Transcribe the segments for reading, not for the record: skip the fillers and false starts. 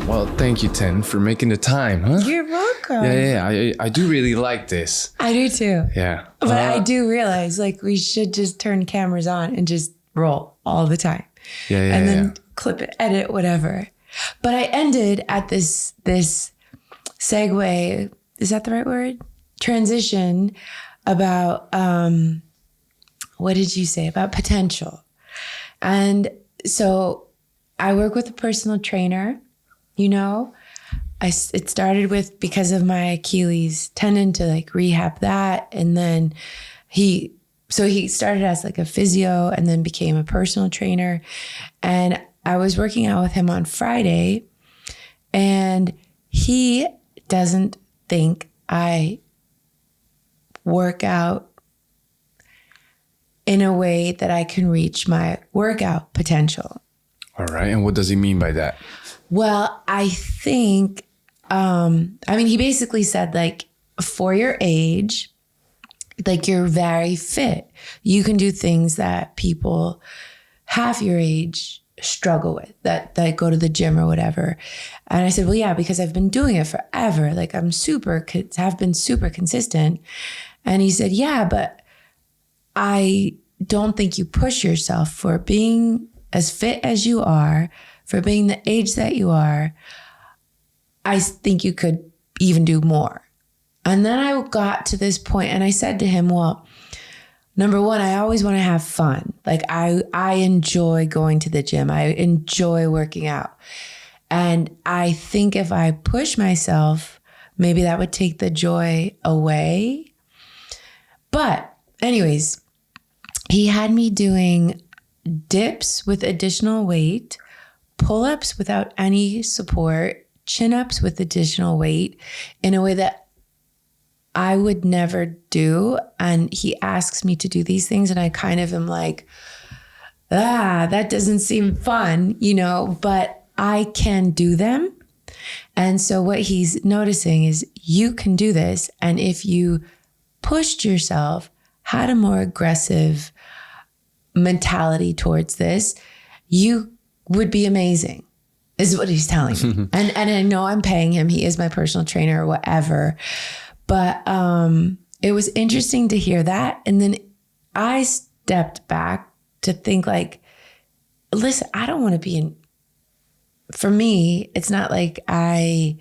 Well, thank you, Ten, for making the time, huh? You're welcome. Yeah. I do really like this. I do too. Yeah. But I do realize like we should just turn cameras on and just roll all the time. And then clip it, edit, whatever. But I ended at this segue, is that the right word? Transition about, what did you say? About potential. And so I work with a personal trainer, you know. It started with because of my Achilles tendon to like rehab that. And then he started as like a physio and then became a personal trainer. And I was working out with him on Friday and he doesn't think I work out in a way that I can reach my workout potential. All right. And what does he mean by that? Well, I think, he basically said like for your age, like you're very fit. You can do things that people half your age struggle with, that go to the gym or whatever. And I said, well, yeah, because I've been doing it forever. Like have been super consistent. And he said, yeah, but I don't think you push yourself for being as fit as you are, for being the age that you are. I think you could even do more. And then I got to this point and I said to him, well, number one, I always want to have fun. Like I enjoy going to the gym. I enjoy working out. And I think if I push myself, maybe that would take the joy away. But anyways, he had me doing dips with additional weight, pull-ups without any support, chin-ups with additional weight in a way that I would never do. And he asks me to do these things and I kind of am like, that doesn't seem fun, you know, but I can do them. And so what he's noticing is you can do this. And if you pushed yourself, had a more aggressive mentality towards this, you would be amazing, is what he's telling me. And I know I'm paying him. He is my personal trainer or whatever. But it was interesting to hear that. And then I stepped back to think like, listen, I don't want to be for me, it's not like I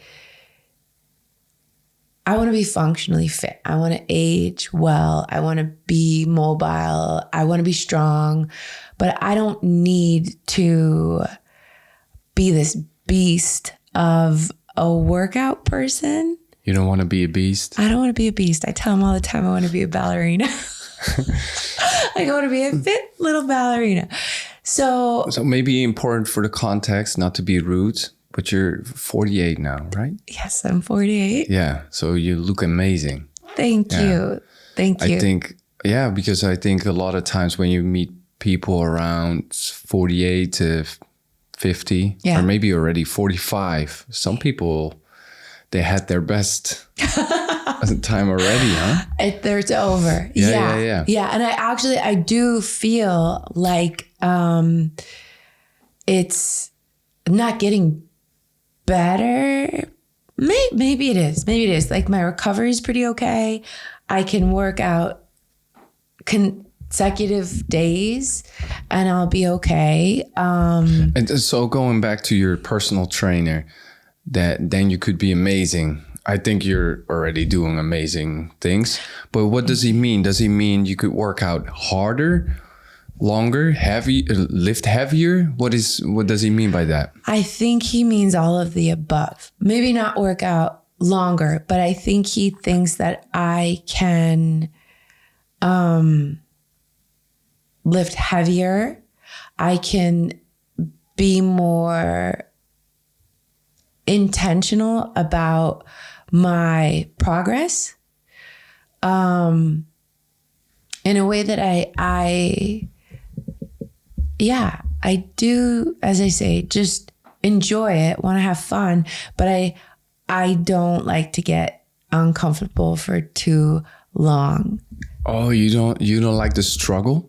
want to be functionally fit. I want to age well. I want to be mobile. I want to be strong, but I don't need to be this beast of a workout person. You don't want to be a beast? I don't want to be a beast. I tell him all the time I want to be a ballerina. I want to be a fit little ballerina. So maybe important for the context, not to be rude, but you're 48 now, right? Yes, I'm 48. Yeah. So you look amazing. Thank you. I think, because I think a lot of times when you meet people around 48 to 50, or maybe already 45, some people, they had their best time already, huh? It's over. Yeah. And I do feel like it's not getting better. Maybe it is. Like my recovery is pretty okay. I can work out consecutive days and I'll be okay. And so going back to your personal trainer, that then you could be amazing. I think you're already doing amazing things. But what does he mean? Does he mean you could work out harder, longer, lift heavier? What does he mean by that? I think he means all of the above. Maybe not work out longer, but I think he thinks that I can lift heavier. I can be more intentional about my progress in a way that I do, as I say, just enjoy it, want to have fun, but I don't like to get uncomfortable for too long. Oh, you don't like the struggle?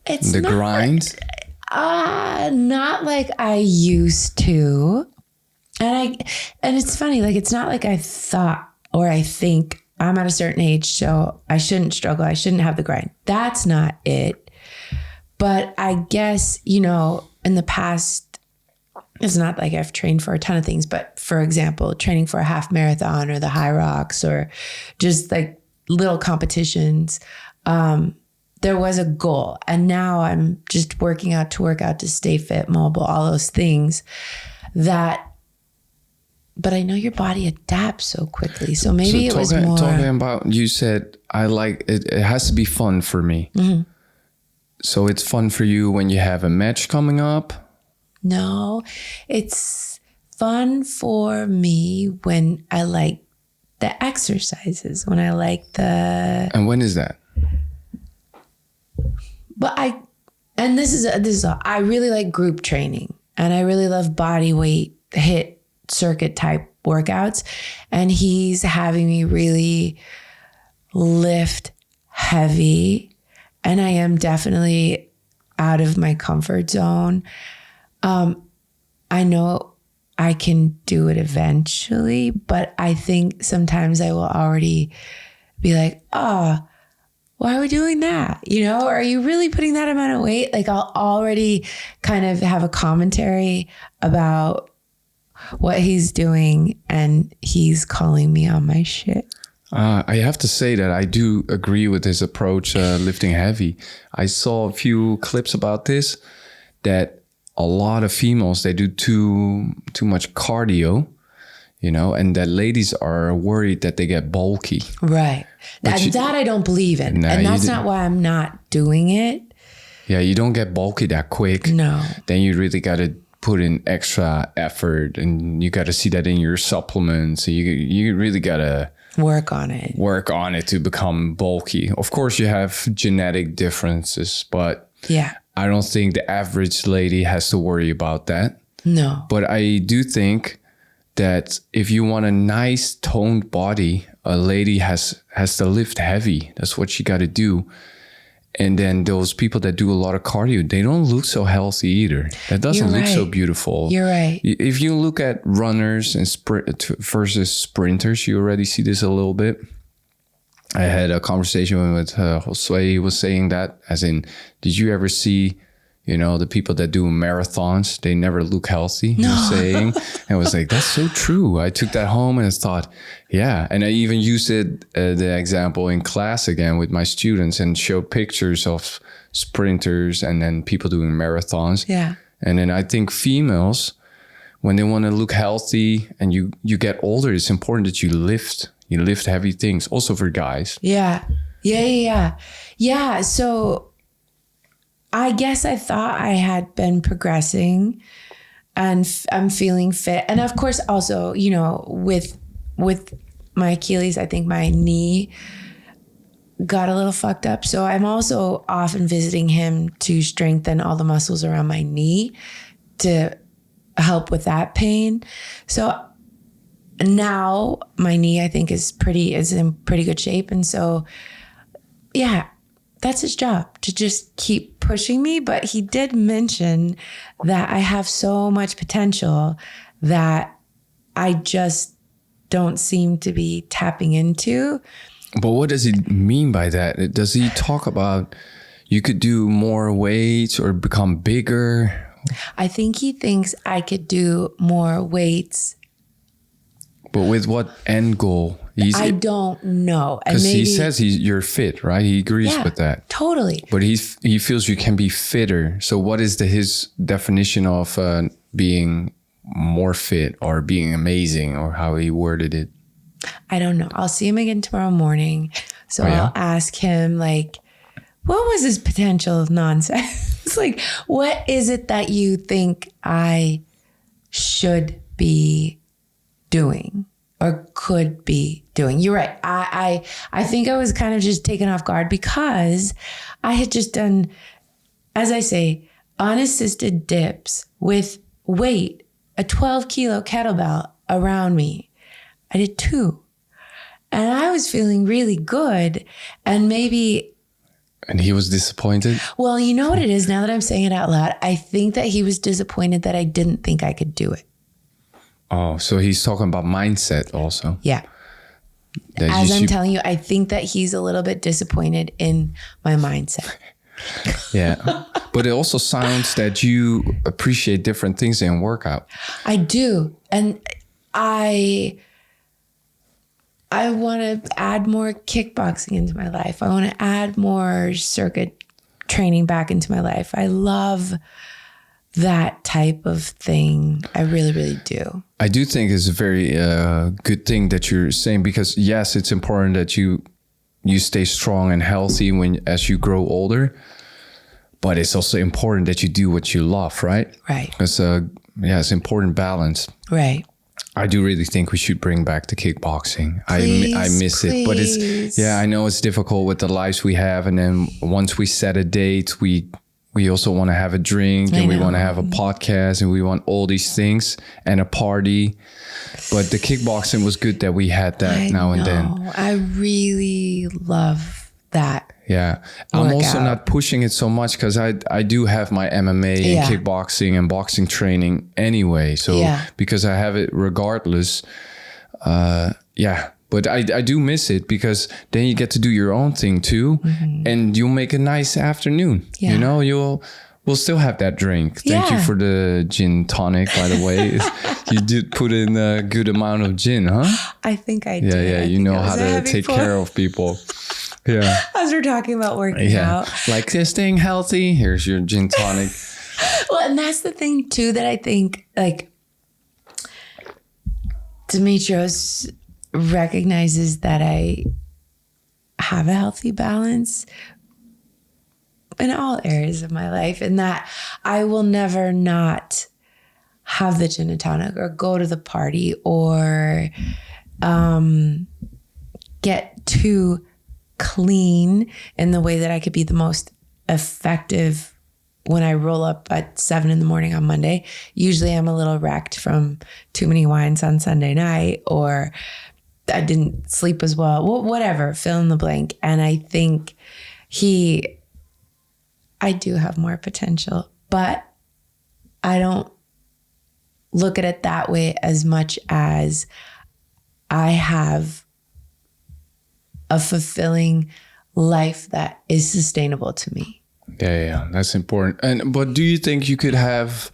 It's the grind? Not like I used to. And it's funny, like, it's not like I thought or I think I'm at a certain age, so I shouldn't struggle. I shouldn't have the grind. That's not it. But I guess, you know, in the past, it's not like I've trained for a ton of things, but for example, training for a half marathon or the High Rocks or just like little competitions, there was a goal. And now I'm just working out to stay fit, mobile, all those things but I know your body adapts so quickly. So maybe it was more. Talking about, you said, I like it. It has to be fun for me. Mm-hmm. So it's fun for you when you have a match coming up? No, it's fun for me when I like the exercises, when I like the. And when is that? But this is all, I really like group training, and I really love body weight HIIT circuit type workouts. And he's having me really lift heavy. And I am definitely out of my comfort zone. I know I can do it eventually, but I think sometimes I will already be like, oh, why are we doing that? You know, are you really putting that amount of weight? Like, I'll already kind of have a commentary about what he's doing, and he's calling me on my shit. I have to say that I do agree with his approach, lifting heavy. I saw a few clips about this, that a lot of females, they do too much cardio, you know, and that ladies are worried that they get bulky. Right. That I don't believe in. Nah, and that's not why I'm not doing it. Yeah, you don't get bulky that quick. No. Then you really got to put in extra effort, and you got to see that in your supplements. So you really got to work on it to become bulky. Of course, you have genetic differences, but yeah, I don't think the average lady has to worry about that. No. But I do think that if you want a nice toned body, a lady has to lift heavy. That's what she got to do. And then those people that do a lot of cardio, they don't look so healthy either. That doesn't look so beautiful. You're right. If you look at runners and versus sprinters, you already see this a little bit. I had a conversation with Josue. He was saying that, as in, did you ever see, you know, the people that do marathons, they never look healthy, he was saying. And I was like, that's so true. I took that home and I thought, yeah. And I even used it, the example in class again with my students, and showed pictures of sprinters and then people doing marathons. Yeah. And then I think females, when they want to look healthy and you get older, it's important that you lift heavy things, also for guys. Yeah. Yeah. So I guess I thought I had been progressing, and I'm feeling fit. And of course, also, you know, with my Achilles, I think my knee got a little fucked up. So I'm also often visiting him to strengthen all the muscles around my knee to help with that pain. So now my knee, I think, is in pretty good shape. And so, yeah, that's his job, to just keep pushing me. But he did mention that I have so much potential that I just don't seem to be tapping into. But what does he mean by that? Does he talk about you could do more weights or become bigger? I think he thinks I could do more weights. But with what end goal? I don't know. Because he says you're fit, right? He agrees with that. Totally. But he feels you can be fitter. So what is his definition of being more fit or being amazing, or how he worded it? I don't know. I'll see him again tomorrow morning. So I'll ask him, like, what was his potential of nonsense? Like, what is it that you think I should be doing or could be doing? You're right. I think I was kind of just taken off guard because I had just done, as I say, unassisted dips with weight, a 12 kilo kettlebell around me. I did 2. And I was feeling really good. And maybe... And he was disappointed? Well, you know what it is, now that I'm saying it out loud? I think that he was disappointed that I didn't think I could do it. Oh, so he's talking about mindset also. Yeah. That As you I'm should- telling you, I think that he's a little bit disappointed in my mindset. Yeah. But it also sounds that you appreciate different things in workout. I do. And I want to add more kickboxing into my life. I want to add more circuit training back into my life. I love that type of thing. I really, really do. I do think it's a very good thing that you're saying, because yes, it's important that you stay strong and healthy as you grow older, but it's also important that you do what you love, right? Right. It's important balance. Right. I do really think we should bring back the kickboxing. Please, I miss it, but please. I know it's difficult with the lives we have, and then once we set a date, we also want to have a drink, and we want to have a podcast, and we want all these things and a party. But the kickboxing was good that we had that now and then. I really love that. Yeah. I'm also Workout. not pushing it so much because I do have my MMA Yeah. and kickboxing and boxing training anyway. So Yeah. because I have it regardless, but I do miss it, because then you get to do your own thing too, and you'll make a nice afternoon. Yeah. You know, we'll still have that drink. Thank you Yeah. for the gin tonic, by the way. You did put in a good amount of gin, huh? I think I did. Yeah. You know how to take care of people. Yeah. As we're talking about working out. Like staying healthy. Here's your gin tonic. Well, and that's the thing too, that I think like Demetrios recognizes that I have a healthy balance in all areas of my life, and that I will never not have the gin and tonic or go to the party or get too clean in the way that I could be the most effective when I roll up at 7 a.m. on Monday. Usually I'm a little wrecked from too many wines on Sunday night, or I didn't sleep as well, whatever, fill in the blank. And I think I do have more potential, but I don't look at it that way as much as I have a fulfilling life that is sustainable to me. Yeah, that's important. But do you think you could have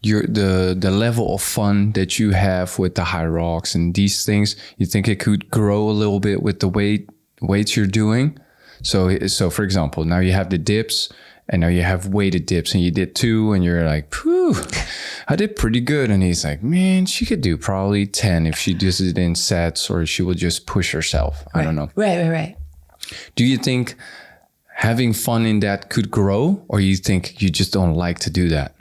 the level of fun that you have with the high rocks and these things? You think it could grow a little bit with the weights you're doing? So for example, now you have the dips, and now you have weighted dips, and you did 2, and you're like, "Phew, I did pretty good." And he's like, "Man, she could do probably 10 if she does it in sets, or she would just push herself." I don't know. Right. Do you think having fun in that could grow, or you think you just don't like to do that?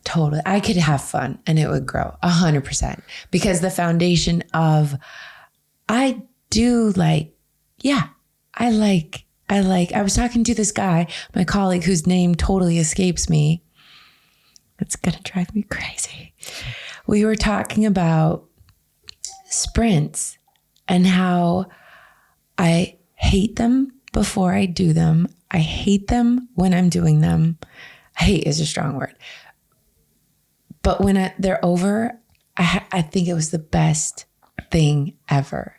Totally. I could have fun and it would grow 100%, because the foundation of, I was talking to this guy, my colleague, whose name totally escapes me. It's going to drive me crazy. We were talking about sprints and how I hate them before I do them. I hate them when I'm doing them. Hate is a strong word. But when they're over, I think it was the best thing ever.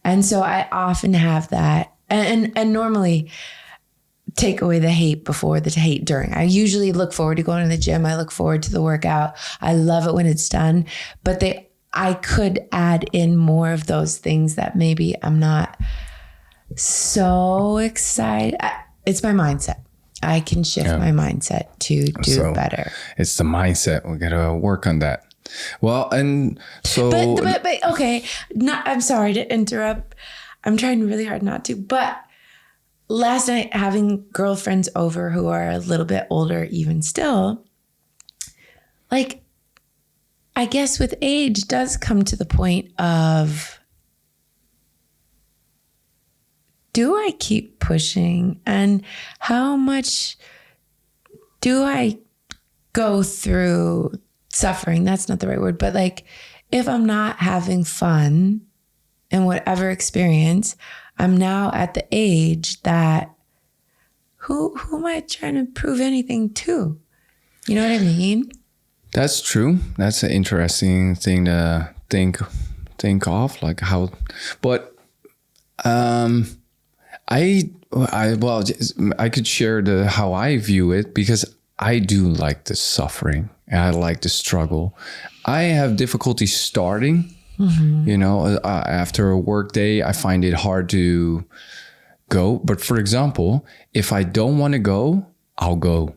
And so I often have that. And normally take away the hate before the hate during. I usually look forward to going to the gym. I look forward to the workout. I love it when it's done. But I could add in more of those things that maybe I'm not so excited. It's my mindset. I can shift my mindset to do better. It's the mindset. We got to work on that. Well, and so... But okay, I'm sorry to interrupt. I'm trying really hard not to. But last night, having girlfriends over who are a little bit older even still, like, I guess with age does come to the point of, do I keep pushing? And how much do I go through suffering? That's not the right word. But like, if I'm not having fun in whatever experience, I'm now at the age that who am I trying to prove anything to? You know what I mean? That's true. That's an interesting thing to think of, like how. But I could share how I view it, because I do like the suffering and I like the struggle. I have difficulty starting. You know, after a work day, I find it hard to go. But for example, if I don't want to go, I'll go.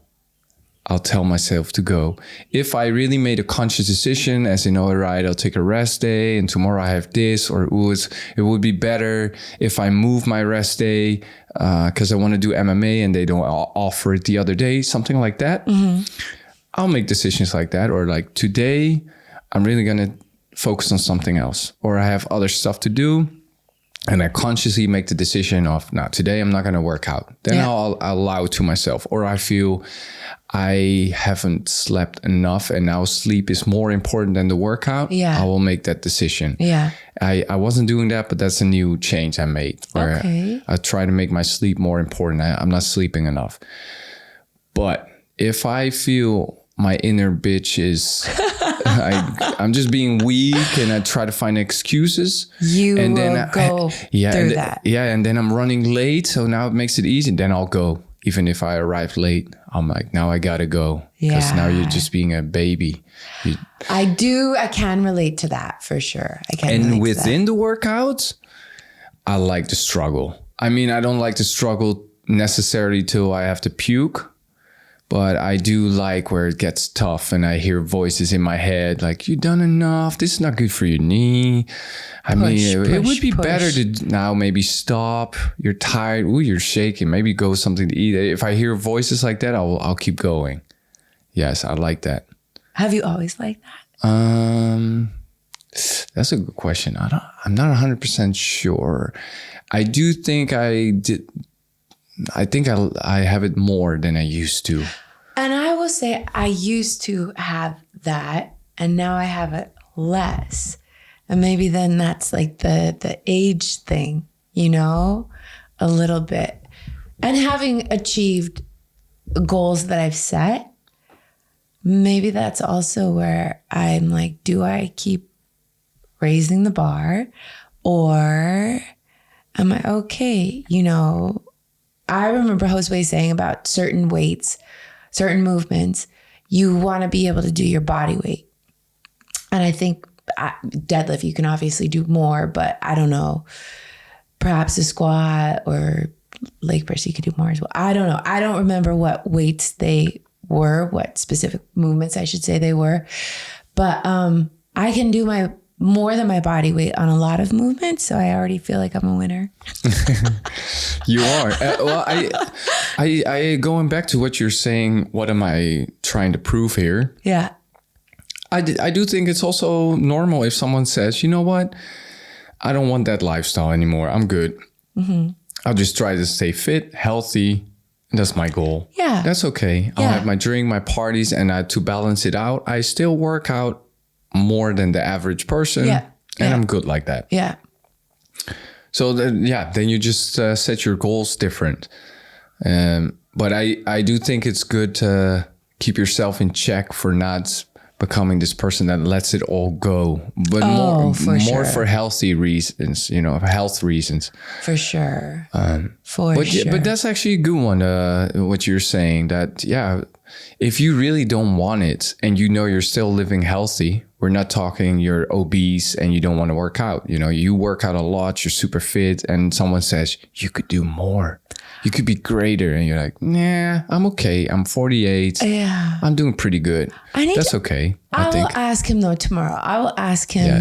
I'll tell myself to go. If I really made a conscious decision, as in, all right, I'll take a rest day and tomorrow I have this, or it would be better if I move my rest day because I want to do MMA and they don't offer it the other day, something like that. I'll make decisions like that. Or like, today, I'm really going to focus on something else, or I have other stuff to do. And I consciously make the decision of, no, today I'm not going to work out. Then I'll allow it to myself. Or I feel I haven't slept enough and now sleep is more important than the workout. I will make that decision. I wasn't doing that, but that's a new change I made. Where I try to make my sleep more important. I'm not sleeping enough. But if I feel my inner bitch is... I'm just being weak and I try to find excuses. And then go through that. Yeah, and then I'm running late, so now it makes it easy. Then I'll go. Even if I arrive late, I'm like, now I gotta go. Because now you're just being a baby. I can relate to that for sure. And within the workouts, I like the struggle. I mean, I don't like the struggle necessarily till I have to puke. But I do like where it gets tough and I hear voices in my head like, you've done enough. This is not good for your knee. It would be better to now maybe stop. You're tired. Ooh, you're shaking. Maybe go something to eat. If I hear voices like that, I'll keep going. Yes, I like that. Have you always liked that? That's a good question. I'm not 100% sure. I do think I did. I think I have it more than I used to. And I will say I used to have that and now I have it less. And maybe then that's like the age thing, you know, a little bit. And having achieved goals that I've set, maybe that's also where I'm like, do I keep raising the bar or am I okay, you know? I remember Josue saying about certain weights, certain movements, you want to be able to do your body weight. And I think deadlift, you can obviously do more, but I don't know, perhaps a squat or leg press, you could do more as well. I don't know. I don't remember what weights they were, what specific movements I should say they were. But I can do more than my body weight on a lot of movements. So I already feel like I'm a winner. You are. Well, I going back to what you're saying, what am I trying to prove here? Yeah. I do think it's also normal if someone says, you know what? I don't want that lifestyle anymore. I'm good. I'll just try to stay fit, healthy. That's my goal. Yeah. That's okay. I'll have my drink, my parties, and to balance it out, I still work out more than the average person. And I'm good like that. So then you just set your goals different. But I do think it's good to keep yourself in check for not becoming this person that lets it all go, but more for healthy reasons, you know, health reasons. For sure. But that's actually a good one. What you're saying that, if you really don't want it and you know you're still living healthy, we're not talking you're obese and you don't want to work out. You know, you work out a lot, you're super fit, and someone says you could do more. You could be greater. And you're like, nah, I'm okay. I'm 48. I'm doing pretty good. That's okay. I think. will ask him though tomorrow. I will ask him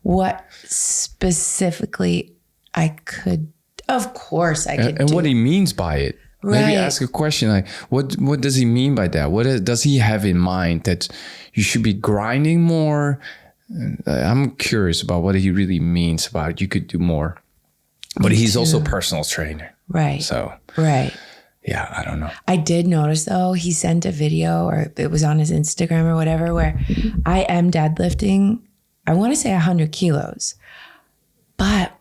what specifically I could, of course I could do. And what he means by it. Right. Maybe ask a question like, what does he mean by that? What does he have in mind that you should be grinding more? I'm curious about what he really means about you could do more. But he's also a personal trainer. Right. So. Right. Yeah, I don't know. I did notice though, he sent a video or it was on his Instagram or whatever where I am deadlifting, I want to say 100 kilos. But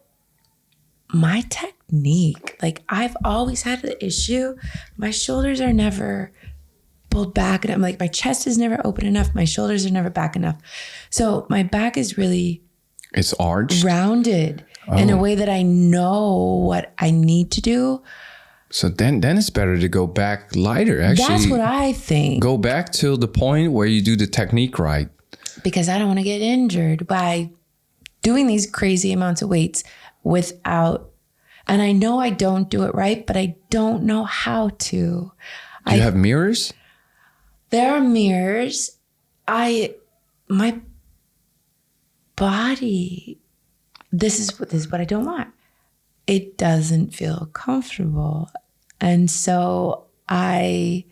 my technique, like I've always had the issue, my shoulders are never pulled back, and I'm like, my chest is never open enough. My shoulders are never back enough. So my back is really It's arched. rounded in a way that I know what I need to do. So then it's better to go back lighter. Actually, That's what I think. Go back till the point where you do the technique right. Because I don't want to get injured by doing these crazy amounts of weights without, and I know I don't do it right, but I don't know how to. Do you have mirrors? There are mirrors. My body, this is what I don't want. It doesn't feel comfortable. And so I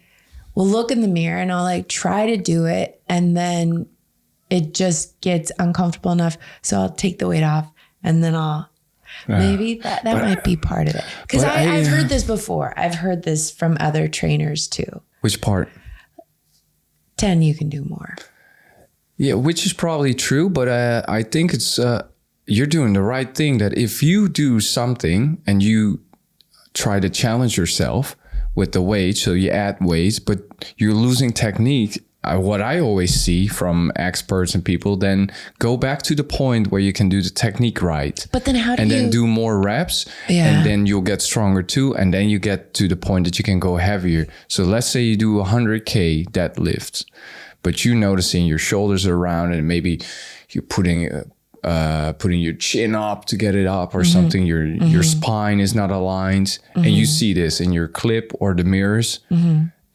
will look in the mirror and I'll like try to do it. And then it just gets uncomfortable enough. So I'll take the weight off and then maybe that might be part of it. Because I've heard this before. I've heard this from other trainers too. Which part? 10, you can do more. Yeah, which is probably true. But I think it's... you're doing the right thing, that if you do something and you try to challenge yourself with the weight, so you add weights, but you're losing technique, what I always see from experts and people, then go back to the point where you can do the technique right. But then then do more reps, and then you'll get stronger too, and then you get to the point that you can go heavier. So let's say you do 100K deadlifts, but you're noticing your shoulders are round and maybe you're putting your chin up to get it up or something. Your spine is not aligned, and you see this in your clip or the mirrors.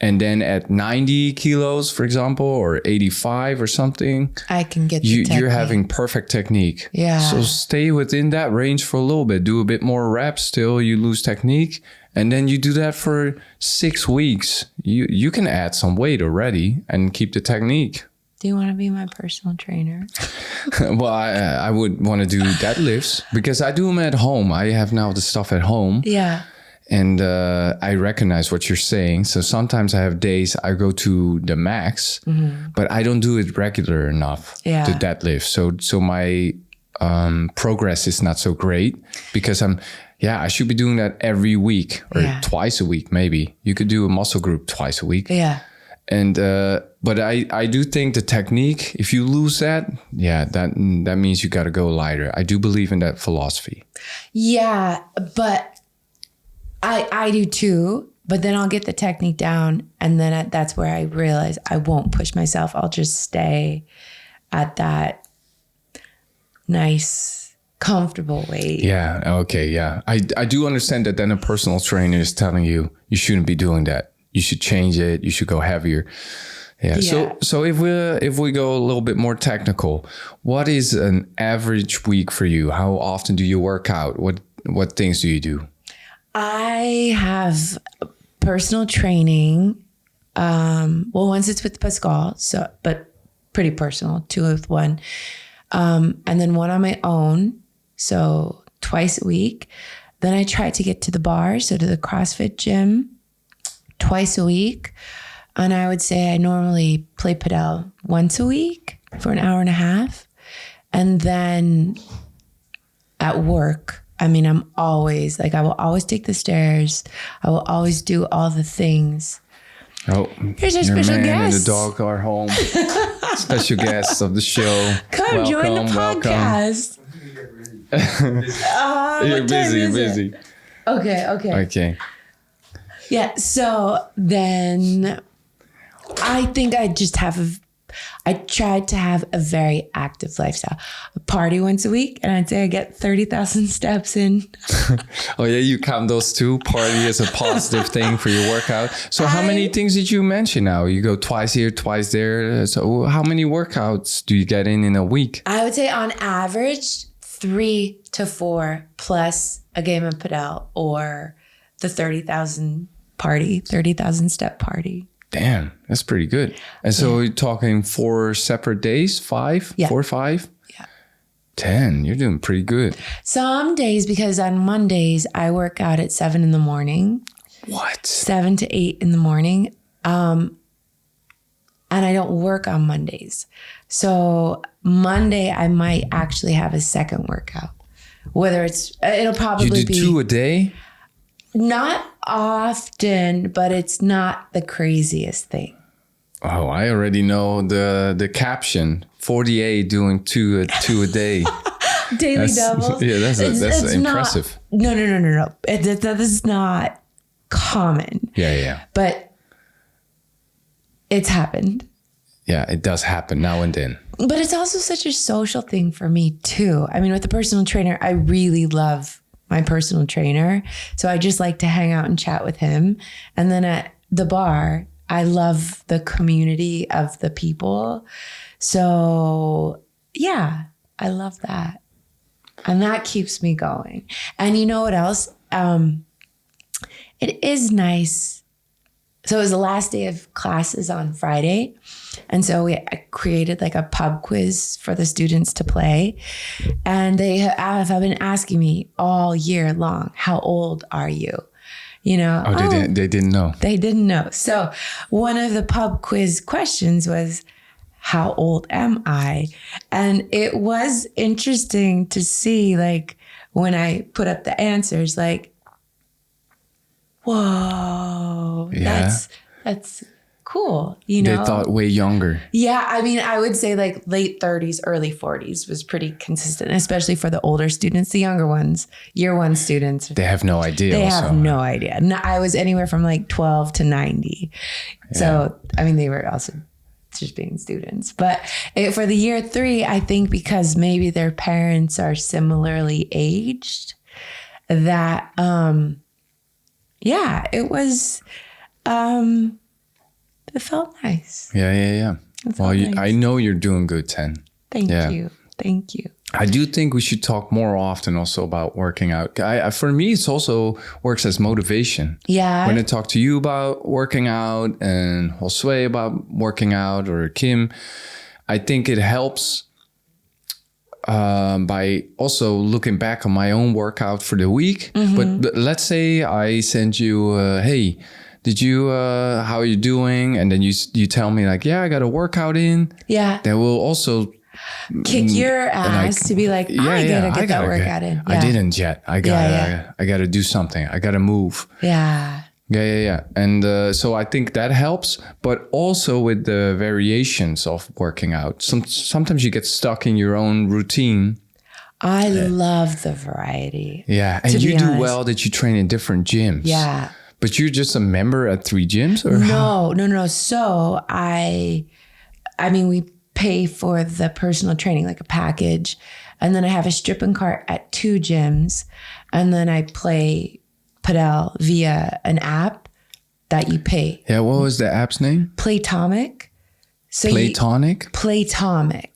And then at 90 kilos, for example, or 85 or something, I can get you're having perfect technique. Yeah. So stay within that range for a little bit. Do a bit more reps till you lose technique. And then you do that for 6 weeks. You can add some weight already and keep the technique. Do you want to be my personal trainer? Well, I would want to do deadlifts because I do them at home. I have now the stuff at home. Yeah. And I recognize what you're saying. So sometimes I have days I go to the max, but I don't do it regular enough to deadlift. So my progress is not so great because I should be doing that every week or twice a week, maybe. You could do a muscle group twice a week. Yeah. And but I do think the technique, if you lose that, that means you got to go lighter. I do believe in that philosophy. Yeah, but I do too. But then I'll get the technique down, and then that's where I realize I won't push myself. I'll just stay at that nice, comfortable weight. Yeah. Okay. Yeah. I do understand that then a personal trainer is telling you shouldn't be doing that. You should change it. You should go heavier. Yeah. So if we go a little bit more technical, what is an average week for you? How often do you work out? What things do you do? I have personal training. Once it's with Pascal, but pretty personal, 2 with 1. And then 1 on my own. So twice a week. Then I try to get to the bar. So to the CrossFit gym twice a week. And I would say I normally play padel once a week for an hour and a half. And then at work, I mean, I'm always like, I will always take the stairs. I will always do all the things. Oh, here's our special guest. And the dog are home. Special guests of the show. Come join the podcast. You're busy. Okay. Yeah. So then I think I tried to have a very active lifestyle. A party once a week, and I'd say I get 30,000 steps in. Oh yeah, you count those two. Party is a positive thing for your workout. So how many things did you mention now? You go twice here, twice there. So how many workouts do you get in a week? I would say on average 3 to 4 plus a game of padel or the 30,000 step party. Damn, that's pretty good. And so you're talking 4 separate days, 5, 4 or 5? Yeah. 10, you're doing pretty good. Some days, because on Mondays, I work out at 7 in the morning. What? 7 to 8 in the morning. And I don't work on Mondays. So Monday, I might actually have a second workout. It'll probably be... You do 2 a day? Not often, but it's not the craziest thing. Oh, I already know the caption. 48 doing two a day. Daily doubles. Yeah, that's impressive. No. That is not common. Yeah. But it's happened. Yeah, it does happen now and then. But it's also such a social thing for me too. I mean, with the personal trainer, I really love my personal trainer. So I just like to hang out and chat with him. And then at the bar, I love the community of the people. So yeah, I love that. And that keeps me going. And you know what else? It is nice. So it was the last day of classes on Friday. And so I created like a pub quiz for the students to play. And they have been asking me all year long, how old are you? You know? Oh, they didn't know. They didn't know. So one of the pub quiz questions was, how old am I? And it was interesting to see, like, when I put up the answers, like, whoa, yeah. that's cool. You know, they thought way younger. Yeah, I mean, I would say like late 30s, early 40s was pretty consistent, especially for the older students. The younger ones, year one students, they have no idea. They have no idea. I was anywhere from like 12 to 90. Yeah. So, I mean, they were also just being students. But for the year 3, I think because maybe their parents are similarly aged, that yeah, it was, it felt nice. Yeah. Well, nice. I know you're doing good, Ten. Thank you. I do think we should talk more often also about working out. For me, it's also works as motivation. Yeah. When I talk to you about working out and Josue about working out or Kim, I think it helps by also looking back on my own workout for the week. Mm-hmm. But let's say I send you, hey, did you, how are you doing? And then you tell me like, yeah, I got a workout in. Yeah. That will also kick your ass to be like, I gotta get that workout in. Yeah. I didn't yet. I gotta do something. I gotta move. Yeah. And so I think that helps, but also with the variations of working out. Sometimes you get stuck in your own routine. I love the variety. Yeah, and you do well that you train in different gyms. Yeah. But you're just a member at 3 gyms? Or No. So I mean, we pay for the personal training, like a package. And then I have a strip and cart at 2 gyms. And then I play Padel via an app that you pay. Yeah, what was the app's name? Playtomic. So Playtomic.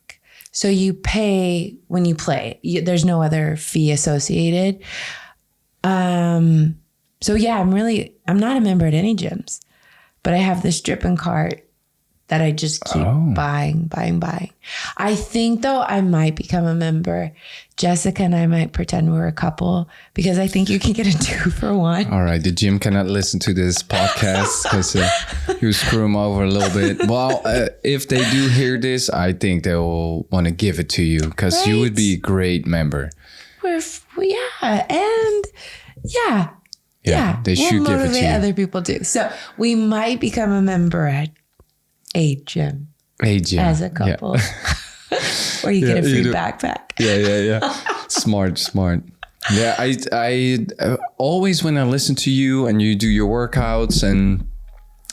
So you pay when you play. There's no other fee associated. So yeah, I'm not a member at any gyms, but I have this strip and cart that I just keep buying. I think though I might become a member. Jessica and I might pretend we're a couple because I think you can get a 2 for 1. All right. The gym cannot listen to this podcast because you screw them over a little bit. Well, if they do hear this, I think they will want to give it to you because you would be a great member. Yeah, they should give it to you. Other people do. So we might become a member at a gym as a couple. Yeah. Or you get a free backpack. Yeah. Smart. Yeah, I always when I listen to you and you do your workouts and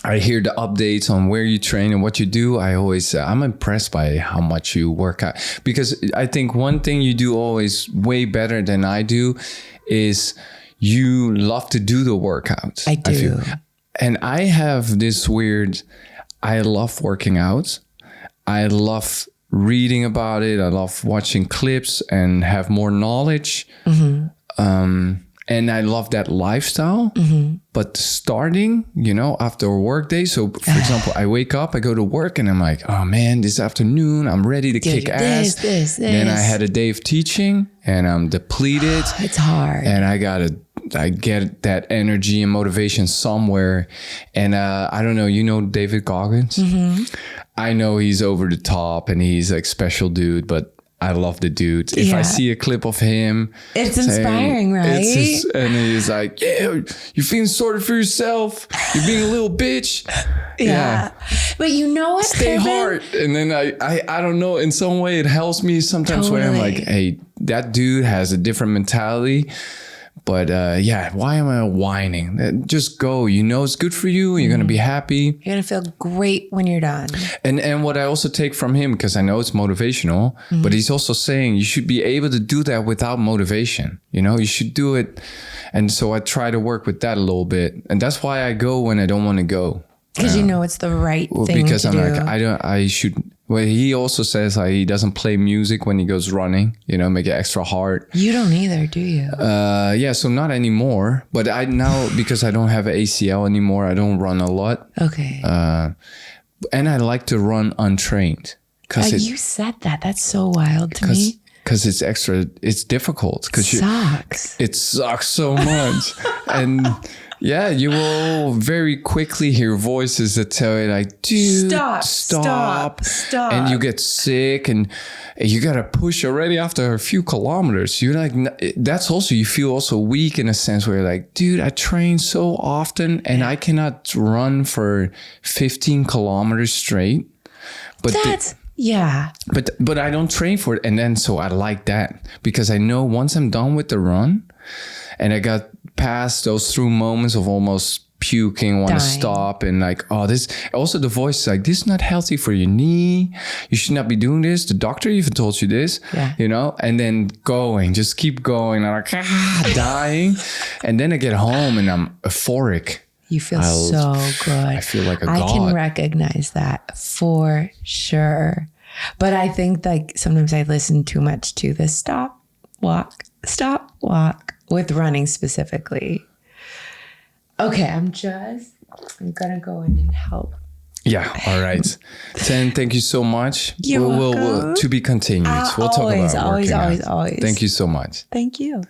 I hear the updates on where you train and what you do, I'm impressed by how much you work out. Because I think one thing you do always way better than I do is you love to do the workouts. I do. And I have this weird, I love working out. I love reading about it. I love watching clips and have more knowledge. Mm-hmm. And I love that lifestyle. Mm-hmm. But starting, after a work day. So, for example, I wake up, I go to work and I'm like, oh man, this afternoon, I'm ready to kick ass. Then I had a day of teaching and I'm depleted. It's hard. And I get that energy and motivation somewhere. And I don't know, David Goggins? Mm-hmm. I know he's over the top and he's like special dude, but I love the dude. If I see a clip of him, it's inspiring, right? And he's like, yeah, you're feeling sorry for yourself. You're being a little bitch. Yeah. But you know what? Stay hard. And then I don't know, in some way it helps me sometimes when I'm like, hey, that dude has a different mentality. But why am I whining? Just go. You know it's good for you. You're going to be happy. You're going to feel great when you're done. And what I also take from him, because I know it's motivational, but he's also saying you should be able to do that without motivation. You know, you should do it. And so I try to work with that a little bit. And that's why I go when I don't want to go. Because you know it's the right thing because to I'm do. like, I should. Well, he also says he doesn't play music when he goes running, you know, make it extra hard. You don't either, do you? So not anymore. But I now, because I don't have ACL anymore, I don't run a lot. Okay. And I like to run untrained. You said that. That's so wild to me. Because it's difficult. It sucks so much. And yeah, you will very quickly hear voices that tell you like, dude, stop. And you get sick and you got to push already after a few kilometers. You're like, that's also, you feel also weak in a sense where you're like, dude, I train so often and I cannot run for 15 kilometers straight. But But I don't train for it. And then, so I like that because I know once I'm done with the run and I got past those through moments of almost puking, want to stop, and like, oh, this. Also, the voice is like, this is not healthy for your knee. You should not be doing this. The doctor even told you this, you know. And then just keep going. I'm like, dying, and then I get home and I'm euphoric. You feel so good. I feel like a god. I can recognize that for sure. But I think like sometimes I listen too much to the stop, walk with running specifically. Okay, I'm gonna go in and help. Yeah, all right. Ten, thank you so much. We'll to be continued. We'll talk about always. Thank you so much. Thank you.